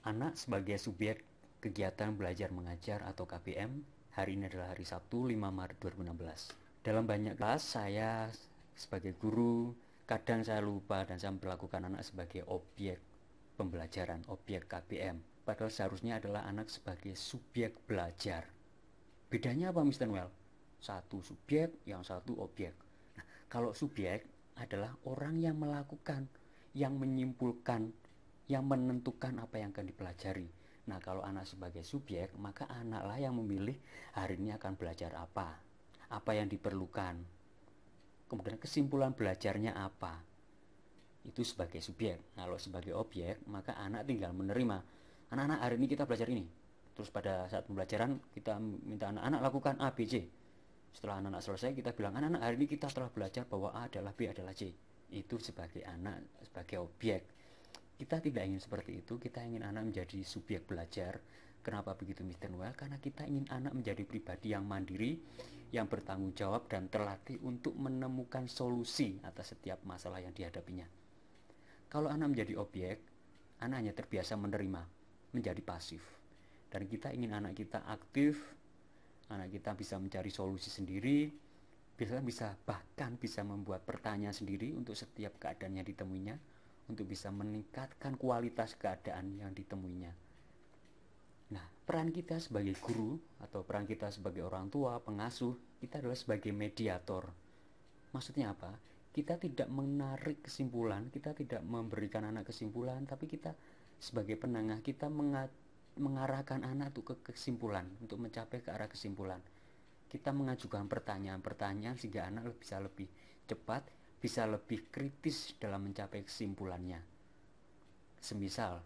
Anak sebagai subjek kegiatan belajar mengajar atau KBM. Hari ini adalah hari Sabtu 5 Maret 2016. Dalam banyak kelas saya sebagai guru kadang saya lupa dan saya memperlakukan anak sebagai objek pembelajaran, objek KBM. Padahal seharusnya adalah anak sebagai subjek belajar. Bedanya apa Mr. Noel? Satu subjek, yang satu objek. Nah, kalau subjek adalah orang yang melakukan, yang menyimpulkan, yang menentukan apa yang akan dipelajari. Nah, kalau anak sebagai subjek, maka anaklah yang memilih hari ini akan belajar apa yang diperlukan, kemudian kesimpulan belajarnya apa. Itu sebagai subjek. Kalau sebagai objek, maka anak tinggal menerima. Anak-anak, hari ini kita belajar ini. Terus pada saat pembelajaran kita minta anak-anak lakukan A, B, C. Setelah anak-anak selesai, kita bilang, anak-anak, hari ini kita telah belajar bahwa A adalah B adalah C. Itu sebagai anak, sebagai objek. Kita tidak ingin seperti itu. Kita ingin anak menjadi subjek belajar. Kenapa begitu Mr. Noel? Karena kita ingin anak menjadi pribadi yang mandiri, yang bertanggung jawab dan terlatih untuk menemukan solusi atas setiap masalah yang dihadapinya. Kalau anak menjadi objek, anak hanya terbiasa menerima, menjadi pasif. Dan kita ingin anak kita aktif, anak kita bisa mencari solusi sendiri, bahkan bisa membuat pertanyaan sendiri untuk setiap keadaan yang ditemuinya, untuk bisa meningkatkan kualitas keadaan yang ditemuinya. Nah, peran kita sebagai guru atau peran kita sebagai orang tua, pengasuh, kita adalah sebagai mediator. Maksudnya apa? Kita tidak menarik kesimpulan, kita tidak memberikan anak kesimpulan, tapi kita sebagai penengah, kita mengarahkan anak untuk ke kesimpulan, untuk mencapai ke arah kesimpulan. Kita mengajukan pertanyaan-pertanyaan sehingga anak bisa lebih cepat, bisa lebih kritis dalam mencapai kesimpulannya. Semisal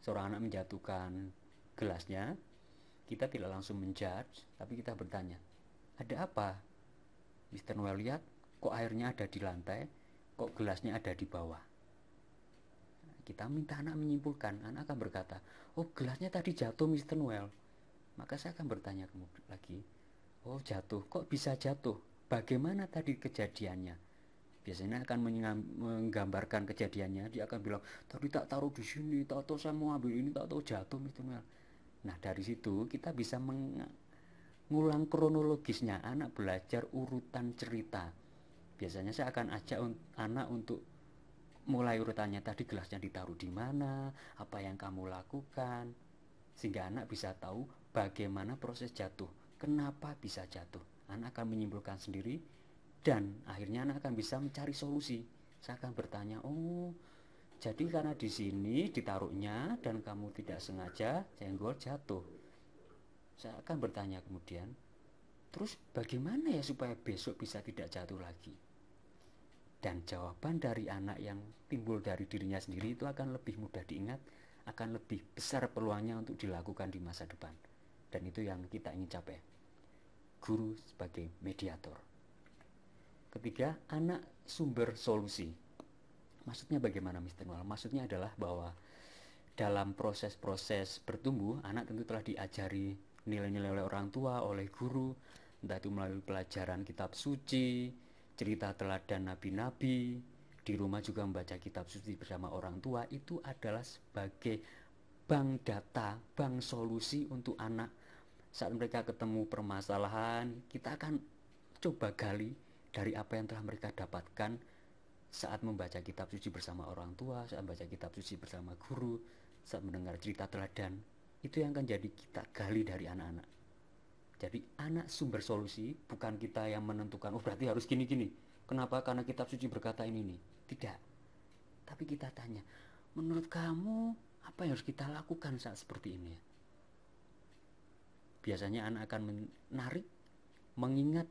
seorang anak menjatuhkan gelasnya, kita tidak langsung menjudge, tapi kita bertanya, ada apa? Mr. Noel, lihat, kok airnya ada di lantai, kok gelasnya ada di bawah. Kita minta anak menyimpulkan. Anak akan berkata, oh gelasnya tadi jatuh Mr. Noel. Maka saya akan bertanya lagi, oh jatuh, kok bisa jatuh? Bagaimana tadi kejadiannya? Biasanya akan menggambarkan kejadiannya. Dia akan bilang, tadi tak taruh di sini, tak tahu saya mau ambil ini, tak tahu jatuh Mr. Noel. Nah, dari situ kita bisa mengulang kronologisnya. Anak belajar urutan cerita. Biasanya saya akan ajak anak untuk mulai urutannya. Tadi gelasnya ditaruh di mana, apa yang kamu lakukan, sehingga anak bisa tahu bagaimana proses jatuh, kenapa bisa jatuh. Anak akan menyimpulkan sendiri dan akhirnya anak akan bisa mencari solusi. Saya akan bertanya, oh jadi karena di sini ditaruhnya dan kamu tidak sengaja senggol jatuh. Saya akan bertanya kemudian, terus bagaimana ya supaya besok bisa tidak jatuh lagi? Dan jawaban dari anak yang timbul dari dirinya sendiri itu akan lebih mudah diingat, akan lebih besar peluangnya untuk dilakukan di masa depan. Dan itu yang kita ingin capai. Guru sebagai mediator. Ketiga, anak sumber solusi. Maksudnya bagaimana Mr. Noel? Maksudnya adalah bahwa dalam proses-proses bertumbuh, anak tentu telah diajari nilai-nilai oleh orang tua, oleh guru, entah itu melalui pelajaran kitab suci, cerita teladan nabi-nabi, di rumah juga membaca kitab suci bersama orang tua. Itu adalah sebagai bank data, bank solusi untuk anak. Saat mereka ketemu permasalahan, kita akan coba gali dari apa yang telah mereka dapatkan saat membaca kitab suci bersama orang tua, saat membaca kitab suci bersama guru, saat mendengar cerita teladan. Itu yang akan jadi kita gali dari anak-anak. Jadi anak sumber solusi, bukan kita yang menentukan, oh berarti harus gini-gini. Kenapa? Karena kitab suci berkata ini nih. Tidak. Tapi kita tanya, menurut kamu apa yang harus kita lakukan saat seperti ini? Biasanya anak akan menarik, mengingat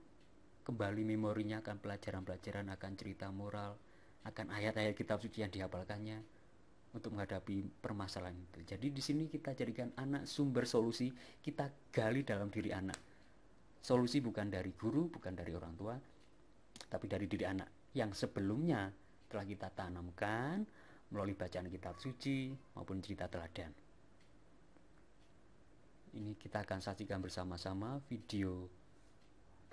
kembali memorinya akan pelajaran-pelajaran, akan cerita moral, akan ayat-ayat kitab suci yang dihafalkannya untuk menghadapi permasalahan itu. Jadi di sini kita jadikan anak sumber solusi, kita gali dalam diri anak. Solusi bukan dari guru, bukan dari orang tua, tapi dari diri anak yang sebelumnya telah kita tanamkan melalui bacaan kitab suci maupun cerita teladan. Ini kita akan saksikan bersama-sama video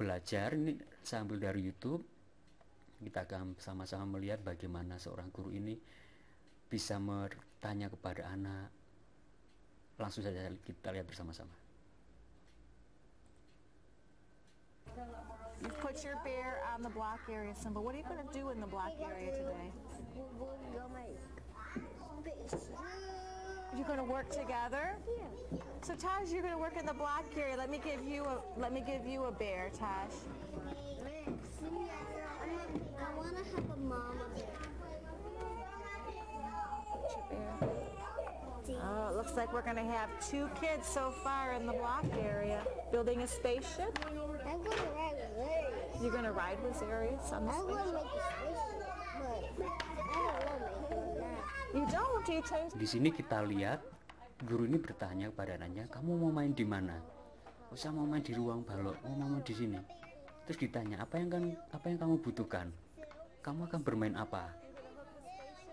belajar. Ini saya ambil dari YouTube. Kita akan sama-sama melihat bagaimana seorang guru ini bisa bertanya kepada anak, Langsung saja kita lihat bersama-sama. You put your bear on the block area, Simba. What are you going to do in the block area today? You're going to work together? Yeah. So Taj, you're going to work in the block area. Let me give you a bear, Taj. I want to have a mama bear. Oh, it looks like we're going to have 2 kids so far in the block area. Building a spaceship? I'm going to ride with Larry. You're going to ride with Arius on the I'm going to spaceship? make a spaceship, but I don't want to make it now. You don't? Do you train? Di sini kita lihat guru ini bertanya kepada anaknya, kamu mau main di mana? Oh, saya mau main di ruang balok. Oh, mau main di sini. Terus ditanya, apa yang kamu butuhkan? Kamu akan bermain apa?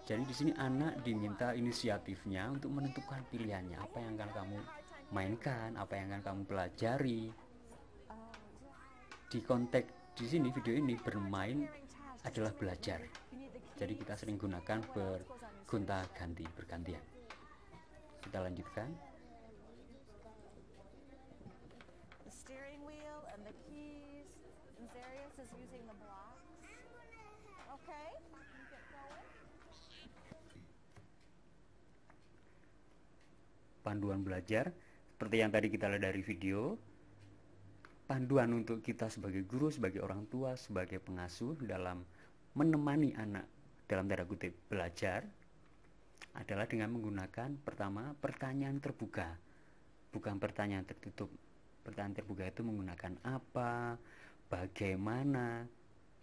Jadi di sini anak diminta inisiatifnya untuk menentukan pilihannya, apa yang akan kamu mainkan, apa yang akan kamu pelajari. Di konteks di sini video ini bermain adalah belajar. Jadi kita sering gunakan bergonta-ganti, bergantian. Kita lanjutkan. The steering wheel and the keys. And Arius is using the blocks. Okay. You get going. Panduan belajar seperti yang tadi kita lihat dari video. Panduan untuk kita sebagai guru, sebagai orang tua, sebagai pengasuh dalam menemani anak dalam tanda kutip belajar adalah dengan menggunakan pertama pertanyaan terbuka, bukan pertanyaan tertutup. Pertanyaan terbuka itu menggunakan apa, bagaimana,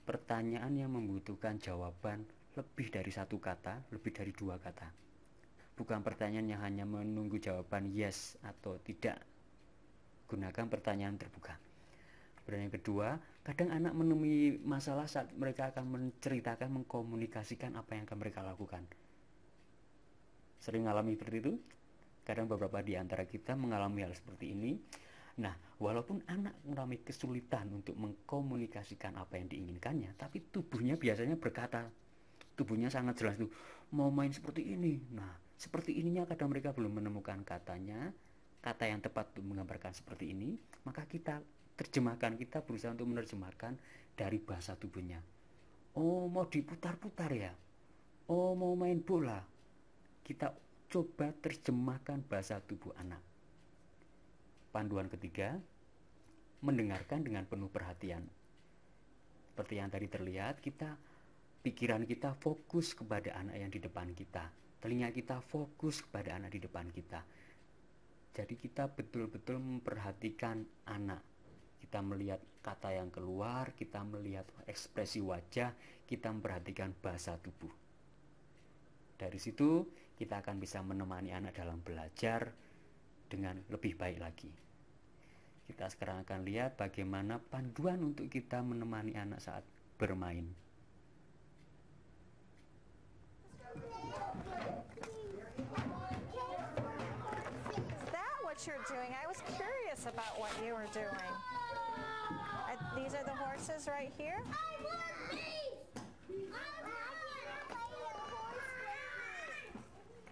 pertanyaan yang membutuhkan jawaban lebih dari 1 kata, lebih dari 2 kata. Bukan pertanyaan yang hanya menunggu jawaban yes atau tidak. Gunakan pertanyaan terbuka. Dan yang kedua, kadang anak menemui masalah saat mereka akan menceritakan, mengkomunikasikan apa yang akan mereka lakukan. Sering mengalami seperti itu? Kadang beberapa di antara kita mengalami hal seperti ini. Nah, walaupun anak mengalami kesulitan untuk mengkomunikasikan apa yang diinginkannya, tapi tubuhnya biasanya berkata, tubuhnya sangat jelas tuh, mau main seperti ini. Nah, seperti ininya kadang mereka belum menemukan katanya, kata yang tepat untuk menggambarkan seperti ini, maka kita terjemahkan, kita berusaha untuk menerjemahkan dari bahasa tubuhnya. Oh, mau diputar-putar ya? Oh, mau main bola? Kita coba terjemahkan bahasa tubuh anak. Panduan ketiga, mendengarkan dengan penuh perhatian. Seperti yang tadi terlihat, pikiran kita fokus kepada anak yang di depan kita. Telinga kita fokus kepada anak di depan kita. Jadi kita betul-betul memperhatikan anak. Kita melihat kata yang keluar, kita melihat ekspresi wajah, kita memperhatikan bahasa tubuh. Dari situ kita akan bisa menemani anak dalam belajar dengan lebih baik lagi. Kita sekarang akan lihat bagaimana panduan untuk kita menemani anak saat bermain. Is that what you're doing? I was curious about what you were doing. These are the horses right here?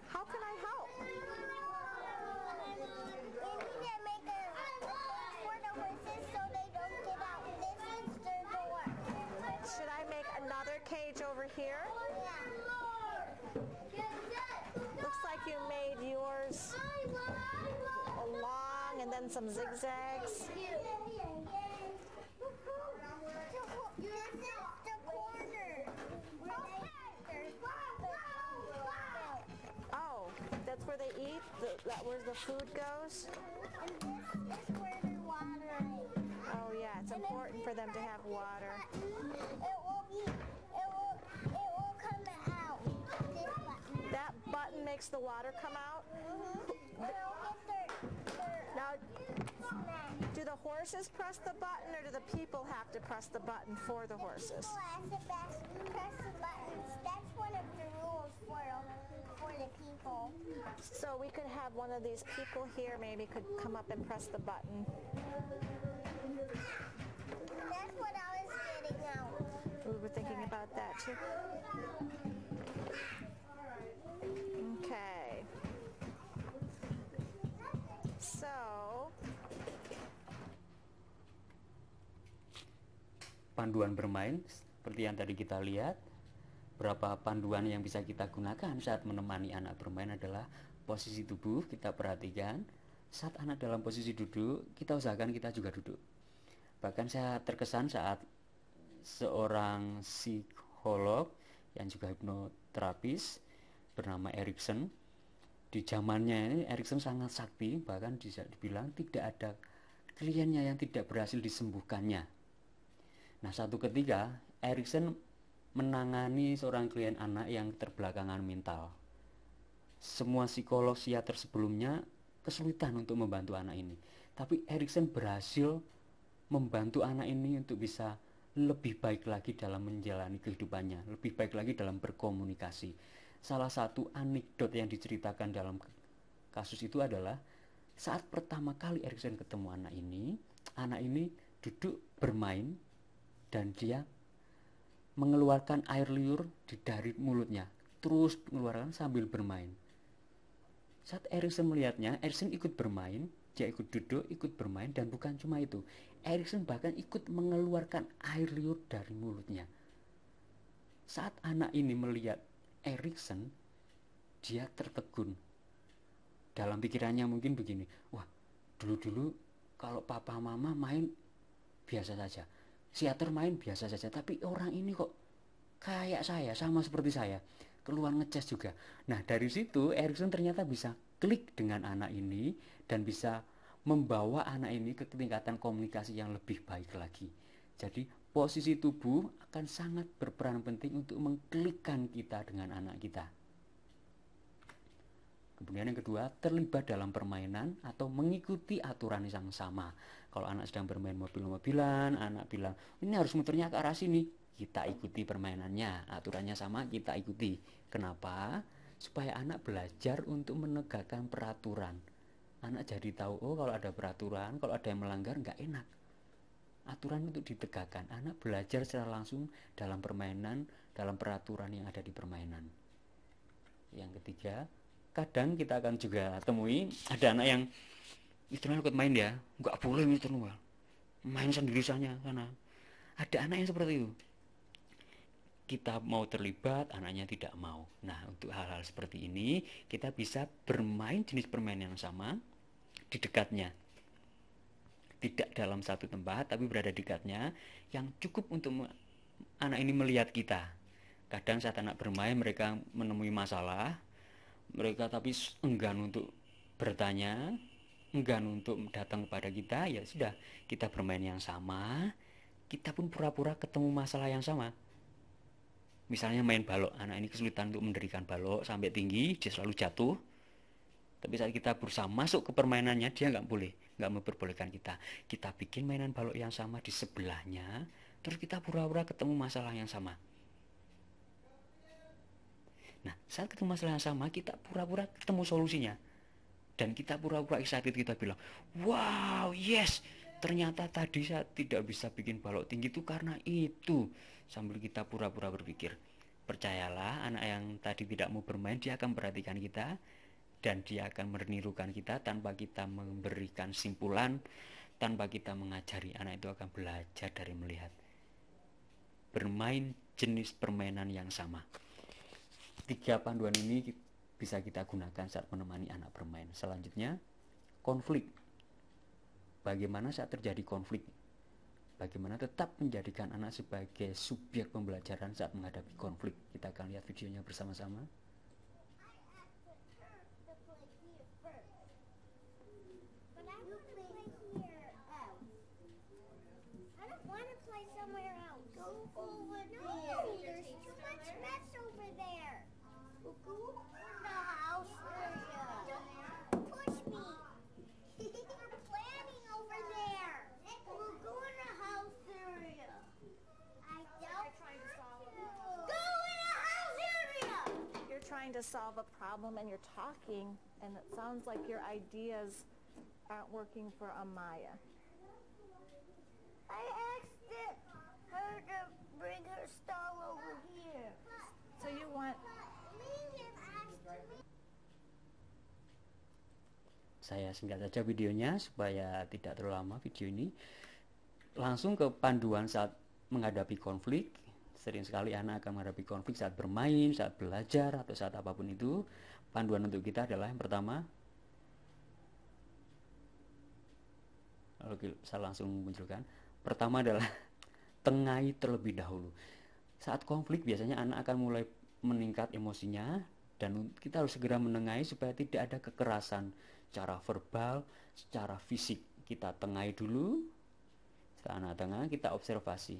How can I help? Should I make another cage over here? Looks like you made yours long and then some zigzags. Oh, that's where they eat? That where the food goes? Oh yeah, it's important for them to have water. That button makes the water come out? Now, do the horses press the button or do the people have to press the button for the horses? People have to press the buttons. That's one of the rules for the people. So we could have one of these people here maybe could come up and press the button. That's what I was getting out. We were thinking about that too. Okay. panduan bermain seperti yang tadi kita lihat. Beberapa panduan yang bisa kita gunakan saat menemani anak bermain adalah posisi tubuh, kita perhatikan. Saat anak dalam posisi duduk, kita usahakan kita juga duduk. Bahkan saya terkesan saat seorang psikolog yang juga hipnoterapis bernama Erikson. Di zamannya ini Erikson sangat sakti, bahkan bisa dibilang tidak ada kliennya yang tidak berhasil disembuhkannya. Nah, satu ketika Erikson menangani seorang klien anak yang terbelakangan mental. Semua psikolog psikiater sebelumnya kesulitan untuk membantu anak ini. Tapi Erikson berhasil membantu anak ini untuk bisa lebih baik lagi dalam menjalani kehidupannya, lebih baik lagi dalam berkomunikasi. Salah satu anekdot yang diceritakan dalam kasus itu adalah saat pertama kali Erikson ketemu anak ini duduk bermain dan dia mengeluarkan air liur dari mulutnya, terus mengeluarkan sambil bermain. Saat Erikson melihatnya, Erikson ikut bermain, dia ikut duduk, ikut bermain, dan bukan cuma itu, Erikson bahkan ikut mengeluarkan air liur dari mulutnya. Saat anak ini melihat Erikson, dia tertegun. Dalam pikirannya mungkin begini, wah, dulu-dulu kalau papa mama main biasa saja, teater main biasa saja, tapi orang ini kok kayak saya, sama seperti saya, keluar ngecas juga. Nah, dari situ Erikson ternyata bisa klik dengan anak ini dan bisa membawa anak ini ke tingkatan komunikasi yang lebih baik lagi. Jadi posisi tubuh akan sangat berperan penting untuk mengklikkan kita dengan anak kita. Kemudian yang kedua, terlibat dalam permainan atau mengikuti aturan yang sama. Kalau anak sedang bermain mobil-mobilan, anak bilang, ini harus muternya ke arah sini. Kita ikuti permainannya, aturannya sama, kita ikuti. Kenapa? Supaya anak belajar untuk menegakkan peraturan. Anak jadi tahu, oh kalau ada peraturan, kalau ada yang melanggar nggak enak. Aturan untuk ditegakkan. Anak belajar secara langsung dalam permainan, dalam peraturan yang ada di permainan. Yang ketiga, kadang kita akan juga temui ada anak yang Mr. Noel ikut main ya, nggak boleh Mr. Noel main sendiri sana. Ada anak yang seperti itu, kita mau terlibat, anaknya tidak mau. Nah, untuk hal-hal seperti ini kita bisa bermain jenis permainan yang sama di dekatnya, tidak dalam satu tempat tapi berada di dekatnya, yang cukup untuk anak ini melihat kita. Kadang saat anak bermain mereka menemui masalah, mereka tapi enggan untuk bertanya, enggan untuk datang kepada kita, ya sudah, kita bermain yang sama, kita pun pura-pura ketemu masalah yang sama. Misalnya main balok, anak ini kesulitan untuk mendirikan balok sampai tinggi, dia selalu jatuh. Tapi saat kita berusaha masuk ke permainannya, dia nggak memperbolehkan kita. Kita bikin mainan balok yang sama di sebelahnya, terus kita pura-pura ketemu masalah yang sama. Nah, saat ketemu masalah yang sama, kita pura-pura ketemu solusinya. Dan kita pura-pura excited, kita bilang, wow, yes, ternyata tadi saya tidak bisa bikin balok tinggi itu karena itu. Sambil kita pura-pura berpikir. Percayalah, anak yang tadi tidak mau bermain, dia akan perhatikan kita. Dan dia akan menirukan kita tanpa kita memberikan simpulan, tanpa kita mengajari. Anak itu akan belajar dari melihat. Bermain jenis permainan yang sama. 3 panduan ini bisa kita gunakan saat menemani anak bermain. Selanjutnya, konflik. Bagaimana saat terjadi konflik? Bagaimana tetap menjadikan anak sebagai subjek pembelajaran saat menghadapi konflik? Kita akan lihat videonya bersama-sama. Trying to solve a problem and you're talking and it sounds like your ideas aren't working for Amaya. I asked her to bring her stall over here. So you want... Saya singkat saja videonya supaya tidak terlalu lama video ini. Langsung ke panduan saat menghadapi konflik. Sering sekali anak akan menghadapi konflik saat bermain, saat belajar, atau saat apapun itu. Panduan untuk kita adalah yang pertama, saya langsung munculkan. Pertama adalah tengahi terlebih dahulu. Saat konflik biasanya anak akan mulai meningkat emosinya, dan kita harus segera menengahi supaya tidak ada kekerasan secara verbal, secara fisik. Kita tengahi dulu. Setelah anak tengah, kita observasi.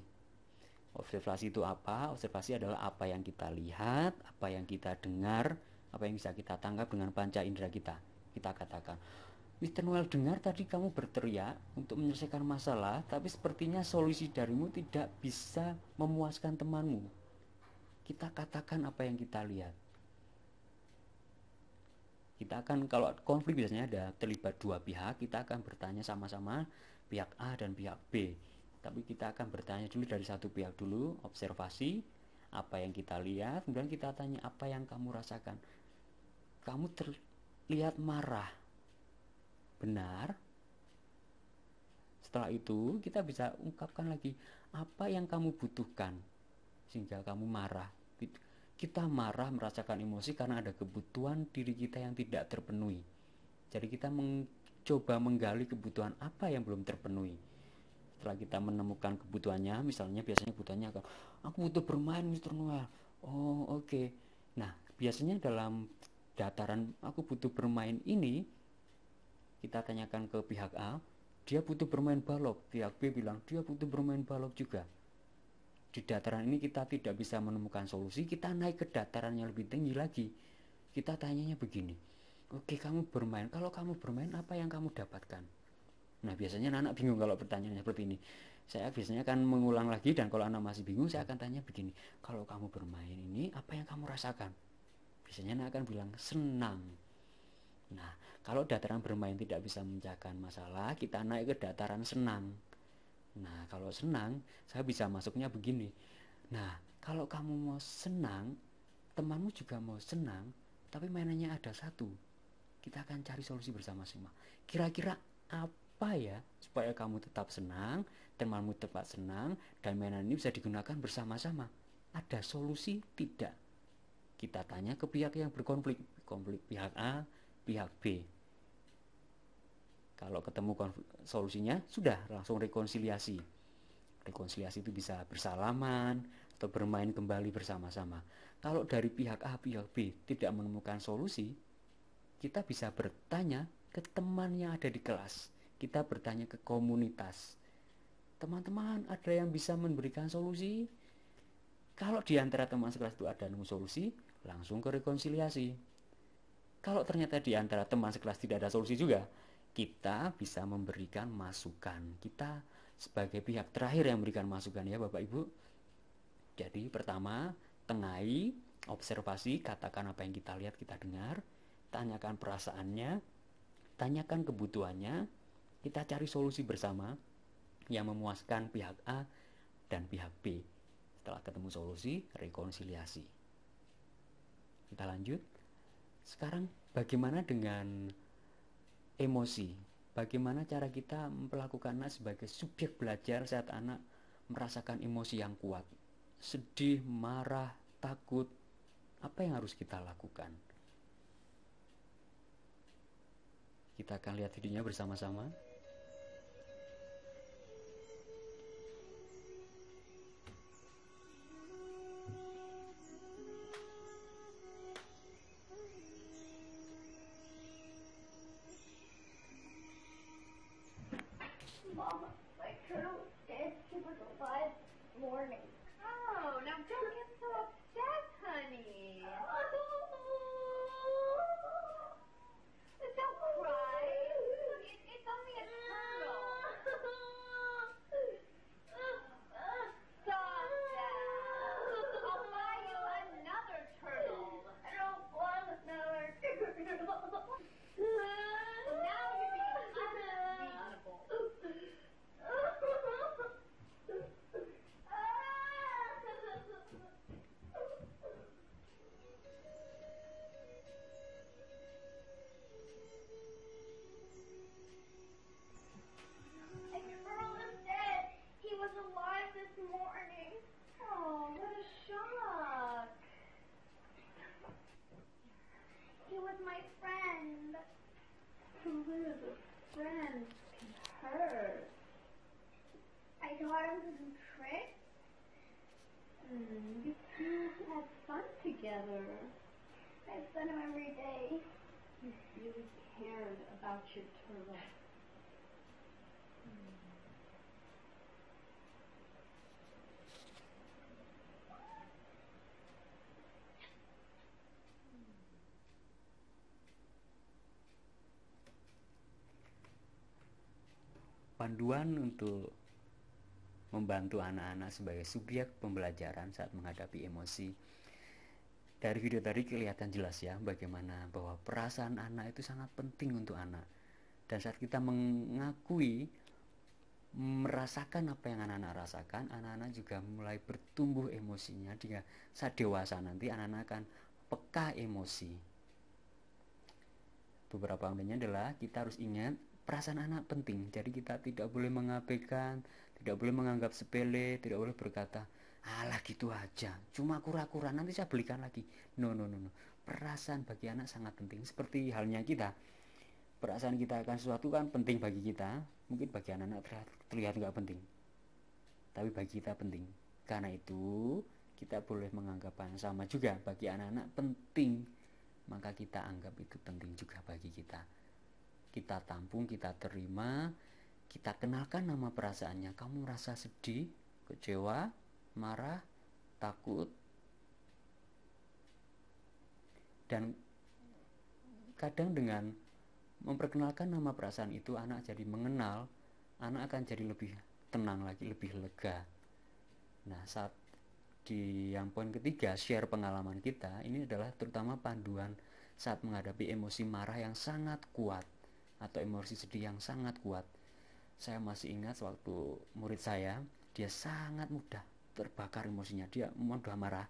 Observasi itu apa? Observasi adalah apa yang kita lihat, apa yang kita dengar, apa yang bisa kita tangkap dengan panca indera kita. Kita katakan, Mr. Noel, dengar tadi kamu berteriak untuk menyelesaikan masalah, tapi sepertinya solusi darimu tidak bisa memuaskan temanmu. Kita katakan apa yang kita lihat. Kita akan, kalau konflik biasanya ada terlibat dua pihak, kita akan bertanya sama-sama, pihak A dan pihak B. Tapi kita akan bertanya dulu dari satu pihak dulu, observasi apa yang kita lihat, kemudian kita tanya apa yang kamu rasakan. Kamu terlihat marah, benar? Setelah itu kita bisa ungkapkan lagi apa yang kamu butuhkan sehingga kamu marah. Kita marah, merasakan emosi karena ada kebutuhan diri kita yang tidak terpenuhi. Jadi kita mencoba menggali kebutuhan apa yang belum terpenuhi. Setelah kita menemukan kebutuhannya, misalnya biasanya kebutuhannya aku butuh bermain, Mr. Noel. Oh, oke. Nah, biasanya dalam dataran aku butuh bermain ini, kita tanyakan ke pihak A, dia butuh bermain balok. Pihak B bilang dia butuh bermain balok juga. Di dataran ini kita tidak bisa menemukan solusi, kita naik ke dataran yang lebih tinggi lagi. Kita tanyanya begini, oke, kamu bermain, kalau kamu bermain apa yang kamu dapatkan? Nah, biasanya anak bingung kalau pertanyaannya seperti ini. Saya biasanya akan mengulang lagi, dan kalau anak masih bingung saya akan tanya begini, kalau kamu bermain ini apa yang kamu rasakan? Biasanya anak akan bilang senang. Nah, kalau dataran bermain tidak bisa memecahkan masalah, kita naik ke dataran senang. Nah, kalau senang, saya bisa masuknya begini. Nah, kalau kamu mau senang, temanmu juga mau senang, tapi mainannya ada satu. Kita akan cari solusi bersama-sama. Kira-kira apa ya supaya kamu tetap senang, temanmu tetap senang, dan mainan ini bisa digunakan bersama-sama? Ada solusi tidak? Kita tanya ke pihak yang berkonflik, konflik pihak A, pihak B. Kalau ketemu solusinya, sudah langsung rekonsiliasi. Rekonsiliasi itu bisa bersalaman atau bermain kembali bersama-sama. Kalau dari pihak A, pihak B tidak menemukan solusi, kita bisa bertanya ke teman yang ada di kelas. Kita bertanya ke komunitas. Teman-teman, ada yang bisa memberikan solusi? Kalau di antara teman sekelas itu ada nemu solusi, langsung ke rekonsiliasi. Kalau ternyata di antara teman sekelas tidak ada solusi juga, kita bisa memberikan masukan. Kita sebagai pihak terakhir yang memberikan masukan, ya Bapak Ibu. Jadi pertama, tengahi, observasi, katakan apa yang kita lihat, kita dengar, tanyakan perasaannya, tanyakan kebutuhannya, kita cari solusi bersama yang memuaskan pihak A dan pihak B. Setelah ketemu solusi, rekonsiliasi. Kita lanjut. Sekarang bagaimana dengan emosi? Bagaimana cara kita memperlakukan anak sebagai subjek belajar saat anak merasakan emosi yang kuat? Sedih, marah, takut. Apa yang harus kita lakukan? Kita akan lihat videonya bersama-sama. Mama, my turtle was dead super alive morning. Oh, now don't get so upset, honey. Don't cry. Look, it's only a remember the trick? You two had fun together. I've done them every day. You really cared about your turtle. Panduan untuk membantu anak-anak sebagai subjek pembelajaran saat menghadapi emosi. Dari video tadi kelihatan jelas ya bagaimana bahwa perasaan anak itu sangat penting untuk anak. Dan saat kita mengakui, merasakan apa yang anak-anak rasakan, anak-anak juga mulai bertumbuh emosinya. Jika saat dewasa nanti anak-anak akan peka emosi. Beberapa poinnya adalah kita harus ingat perasaan anak penting. Jadi kita tidak boleh mengabaikan, tidak boleh menganggap sepele, tidak boleh berkata, alah gitu aja, cuma kura-kura nanti saya belikan lagi. No. Perasaan bagi anak sangat penting. Seperti halnya kita, perasaan kita akan sesuatu kan penting bagi kita. Mungkin bagi anak-anak terlihat nggak penting, tapi bagi kita penting. Karena itu kita boleh menganggap yang sama juga bagi anak-anak penting, maka kita anggap itu penting juga bagi kita. Kita tampung, kita terima, kita kenalkan nama perasaannya. Kamu merasa sedih, kecewa, marah, takut. Dan kadang dengan memperkenalkan nama perasaan itu, anak jadi mengenal, anak akan jadi lebih tenang lagi, lebih lega. Nah, saat di yang poin ketiga, share pengalaman kita, ini adalah terutama panduan saat menghadapi emosi marah yang sangat kuat atau emosi sedih yang sangat kuat. Saya masih ingat waktu murid saya, dia sangat mudah terbakar emosinya, dia mudah marah.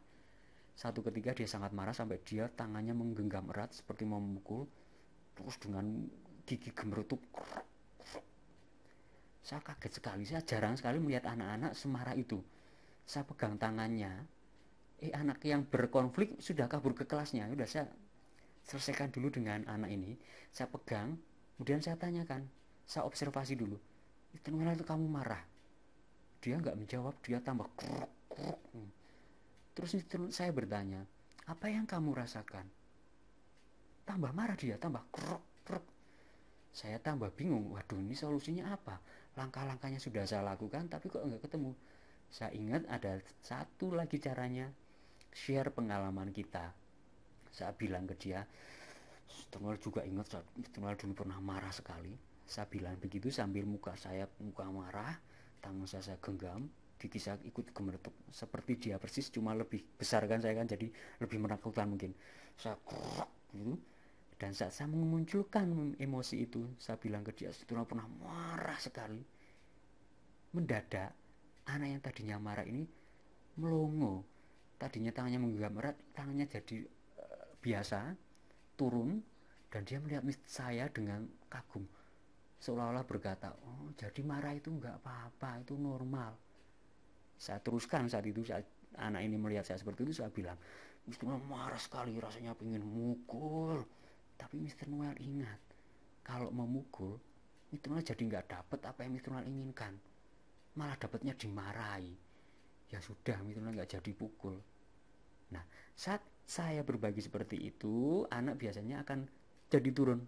Satu ketika dia sangat marah sampai dia tangannya menggenggam erat seperti mau memukul, terus dengan gigi gemerutuk. Saya kaget sekali, saya jarang sekali melihat anak-anak semarah itu. Saya pegang tangannya, anak yang berkonflik sudah kabur ke kelasnya. Udah, saya selesaikan dulu dengan anak ini. Saya pegang, kemudian saya tanyakan, saya observasi dulu, itu kenapa itu kamu marah? Dia nggak menjawab, dia tambah kruk. Terus saya bertanya, apa yang kamu rasakan? Tambah marah dia, tambah kruk. Saya tambah bingung, waduh ini solusinya apa? Langkah-langkahnya sudah saya lakukan, tapi kok nggak ketemu. Saya ingat ada satu lagi caranya, share pengalaman kita. Saya bilang ke dia, Mr. juga ingat Mr. dulu pernah marah sekali. Saya bilang begitu sambil muka marah, tangan saya genggam, gigi saya ikut gemeretuk seperti dia persis, cuma lebih besar kan saya kan, jadi lebih menakutkan mungkin. Saya gitu. Dan saat saya memunculkan emosi itu, saya bilang ke dia, Mr. pernah marah sekali. Mendadak anak yang tadinya marah ini melongo. Tadinya tangannya menggenggam erat, tangannya jadi biasa, turun, dan dia melihat saya dengan kagum, seolah-olah berkata, oh jadi marah itu enggak apa-apa, itu normal. Saya teruskan saat itu, saat anak ini melihat saya seperti itu, saya bilang, Mr. Noel marah sekali, rasanya pengen mukul. Tapi Mr. Noel ingat, kalau memukul, Mr. Noel jadi enggak dapat apa yang Mr. Noel inginkan, malah dapatnya dimarahi. Ya sudah, Mr. Noel enggak jadi pukul. Nah, saat saya berbagi seperti itu, anak biasanya akan jadi turun.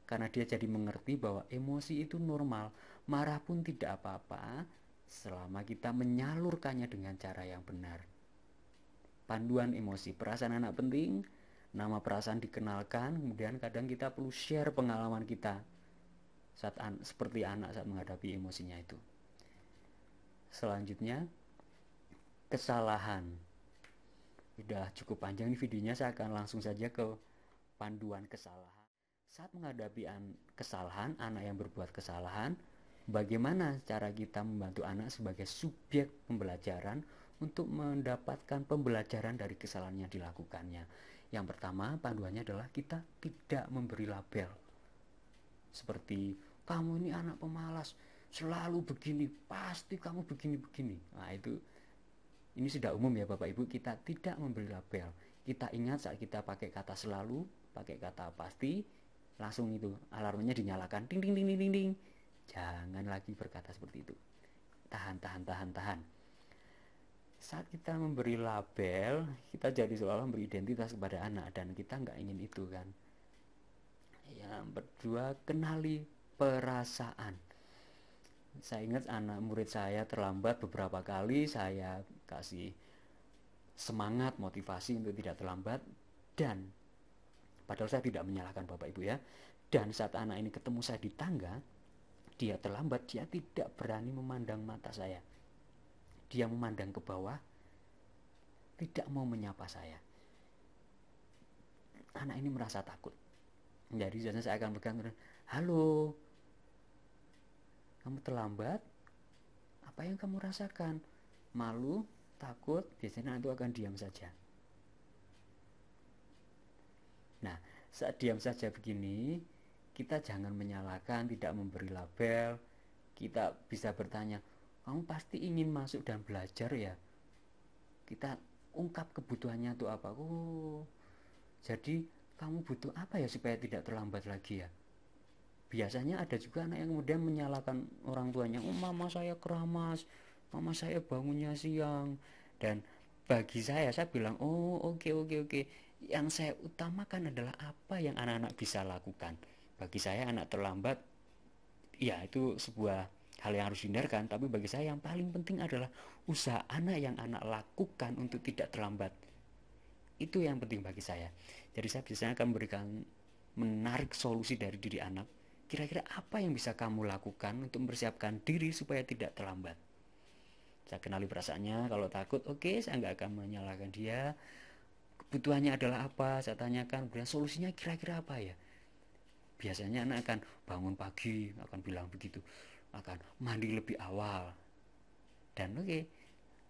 Karena dia jadi mengerti bahwa emosi itu normal. Marah pun tidak apa-apa selama kita menyalurkannya dengan cara yang benar. Panduan emosi, perasaan anak penting, nama perasaan dikenalkan, kemudian kadang kita perlu share pengalaman kita seperti anak saat menghadapi emosinya itu. Selanjutnya, kesalahan. Sudah cukup panjang nih videonya, saya akan langsung saja ke panduan kesalahan. Saat menghadapi kesalahan, anak yang berbuat kesalahan, bagaimana cara kita membantu anak sebagai subjek pembelajaran untuk mendapatkan pembelajaran dari kesalahan yang dilakukannya. Yang pertama, panduannya adalah kita tidak memberi label. Seperti, kamu ini anak pemalas, selalu begini, pasti kamu begini-begini. Nah itu, ini sudah umum ya Bapak Ibu, kita tidak memberi label. Kita ingat saat kita pakai kata selalu, pakai kata pasti, langsung itu alarmnya dinyalakan, ding ding ding ding ding. Jangan lagi berkata seperti itu. tahan. Saat kita memberi label, kita jadi seolah memberi identitas kepada anak, dan kita nggak ingin itu kan. Yang kedua, kenali perasaan. Saya ingat anak murid saya terlambat beberapa kali, saya kasih semangat, motivasi untuk tidak terlambat, dan padahal saya tidak menyalahkan Bapak Ibu ya. Dan saat anak ini ketemu saya di tangga, dia terlambat, dia tidak berani memandang mata saya. Dia memandang ke bawah, tidak mau menyapa saya. Anak ini merasa takut. Jadi biasanya saya akan pegang, halo, kamu terlambat, apa yang kamu rasakan? Malu, takut, biasanya anak itu akan diam saja. Nah, saat diam saja begini, kita jangan menyalahkan, tidak memberi label. Kita bisa bertanya, kamu pasti ingin masuk dan belajar ya? Kita ungkap kebutuhannya itu apa? Oh, jadi kamu butuh apa ya supaya tidak terlambat lagi ya? Biasanya ada juga anak yang kemudian menyalahkan orang tuanya, oh mama saya keramas, mama saya bangunnya siang. Dan bagi saya bilang, oh oke. Yang saya utamakan adalah apa yang anak-anak bisa lakukan. Bagi saya anak terlambat, ya itu sebuah hal yang harus dihindarkan. Tapi bagi saya yang paling penting adalah usaha anak yang anak lakukan untuk tidak terlambat. Itu yang penting bagi saya. Jadi saya biasanya akan menarik solusi dari diri anak. Kira-kira apa yang bisa kamu lakukan untuk mempersiapkan diri supaya tidak terlambat? Saya kenali perasaannya. Kalau takut, oke, saya nggak akan menyalahkan dia. Kebutuhannya adalah apa? Saya tanyakan. Kemudian solusinya kira-kira apa ya? Biasanya anak akan bangun pagi, akan bilang begitu. Akan mandi lebih awal. Dan oke,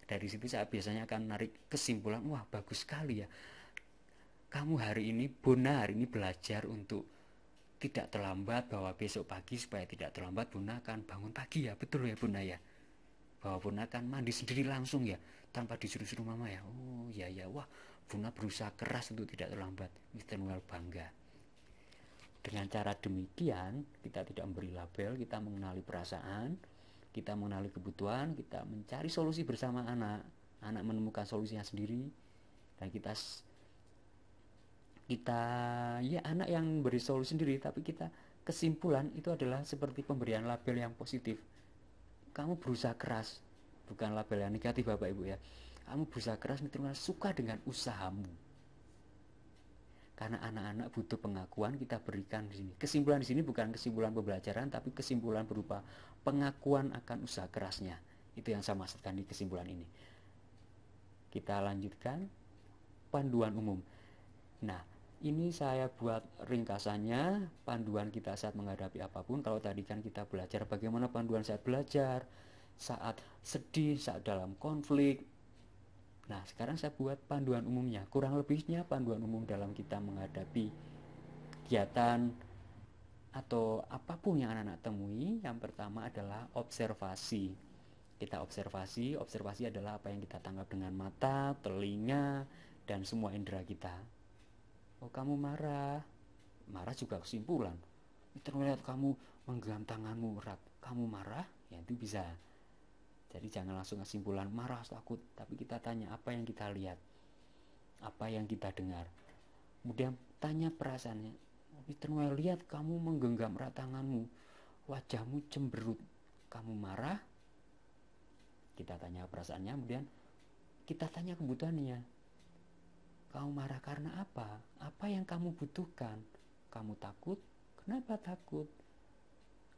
dari situ saya biasanya akan narik kesimpulan, wah bagus sekali ya. Kamu hari ini, Bunda hari ini belajar untuk tidak terlambat, bahwa besok pagi supaya tidak terlambat Bunda akan bangun pagi ya, betul ya Bunda ya, bahwa Bunda akan mandi sendiri langsung ya, tanpa disuruh-suruh mama ya. Oh ya, wah Bunda berusaha keras untuk tidak terlambat. Mr. Noel bangga. Dengan cara demikian kita tidak memberi label, kita mengenali perasaan, kita mengenali kebutuhan, kita mencari solusi bersama anak. Anak menemukan solusinya sendiri, dan kita ya anak yang beri solusi sendiri, tapi kita kesimpulan itu adalah seperti pemberian label yang positif. Kamu berusaha keras, bukan label yang negatif Bapak Ibu ya. Kamu berusaha keras, suka dengan usahamu. Karena anak-anak butuh pengakuan, kita berikan di sini. Kesimpulan di sini bukan kesimpulan pembelajaran, tapi kesimpulan berupa pengakuan akan usaha kerasnya. Itu yang saya maksudkan di kesimpulan ini. Kita lanjutkan panduan umum. Nah, ini saya buat ringkasannya, panduan kita saat menghadapi apapun. Kalau tadi kan kita belajar bagaimana panduan saat belajar, saat sedih, saat dalam konflik. Nah, sekarang saya buat panduan umumnya. Kurang lebihnya panduan umum dalam kita menghadapi kegiatan atau apapun yang anak-anak temui. Yang pertama adalah observasi. Kita observasi adalah apa yang kita tangkap dengan mata, telinga, dan semua indera kita. Oh kamu marah juga kesimpulan. Terlihat kamu menggenggam tanganmu erat, kamu marah, ya itu bisa. Jadi jangan langsung kesimpulan marah, takut, tapi kita tanya apa yang kita lihat, apa yang kita dengar. Kemudian tanya perasaannya. Terlihat lihat kamu menggenggam erat tanganmu, wajahmu cemberut, kamu marah. Kita tanya perasaannya, kemudian kita tanya kebutuhannya. Kamu marah karena apa? Apa yang kamu butuhkan? Kamu takut? Kenapa takut?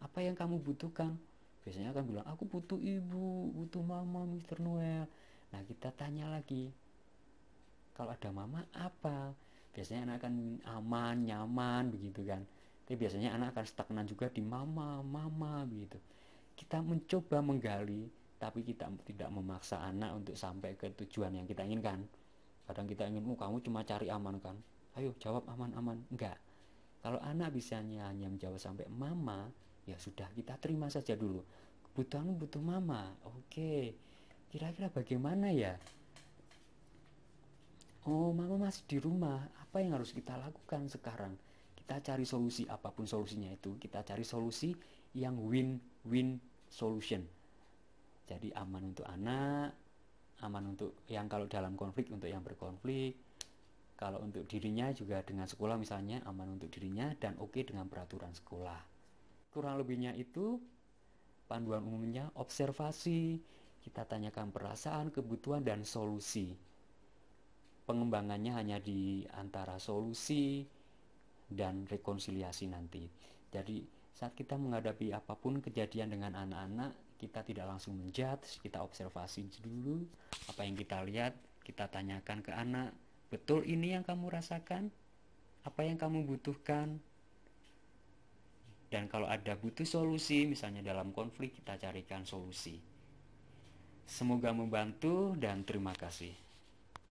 Apa yang kamu butuhkan? Biasanya akan bilang, aku butuh ibu, butuh mama, Mr. Noel. Nah, kita tanya lagi. Kalau ada mama, apa? Biasanya anak akan aman, nyaman, begitu kan. Tapi biasanya anak akan stagnan juga di mama, begitu. Kita mencoba menggali, tapi kita tidak memaksa anak untuk sampai ke tujuan yang kita inginkan. Kadang kita ingin, kamu cuma cari aman kan, ayo jawab aman. Enggak. Kalau anak bisanya hanya menjawab sampai mama, ya sudah, kita terima saja dulu. Kebutuhanmu butuh mama, oke. Kira-kira bagaimana ya? Oh, mama masih di rumah, apa yang harus kita lakukan sekarang? Kita cari solusi, apapun solusinya itu. Kita cari solusi yang win-win solution. Jadi aman untuk anak, aman untuk yang kalau dalam konflik, untuk yang berkonflik. Kalau untuk dirinya juga dengan sekolah misalnya, aman untuk dirinya dan oke dengan peraturan sekolah. Kurang lebihnya itu panduan umumnya observasi, kita tanyakan perasaan, kebutuhan, dan solusi. Pengembangannya hanya di antara solusi dan rekonsiliasi nanti. Jadi saat kita menghadapi apapun kejadian dengan anak-anak, kita tidak langsung menjudge, kita observasi dulu apa yang kita lihat, kita tanyakan ke anak, betul ini yang kamu rasakan? Apa yang kamu butuhkan? Dan kalau ada butuh solusi, misalnya dalam konflik, kita carikan solusi. Semoga membantu dan terima kasih.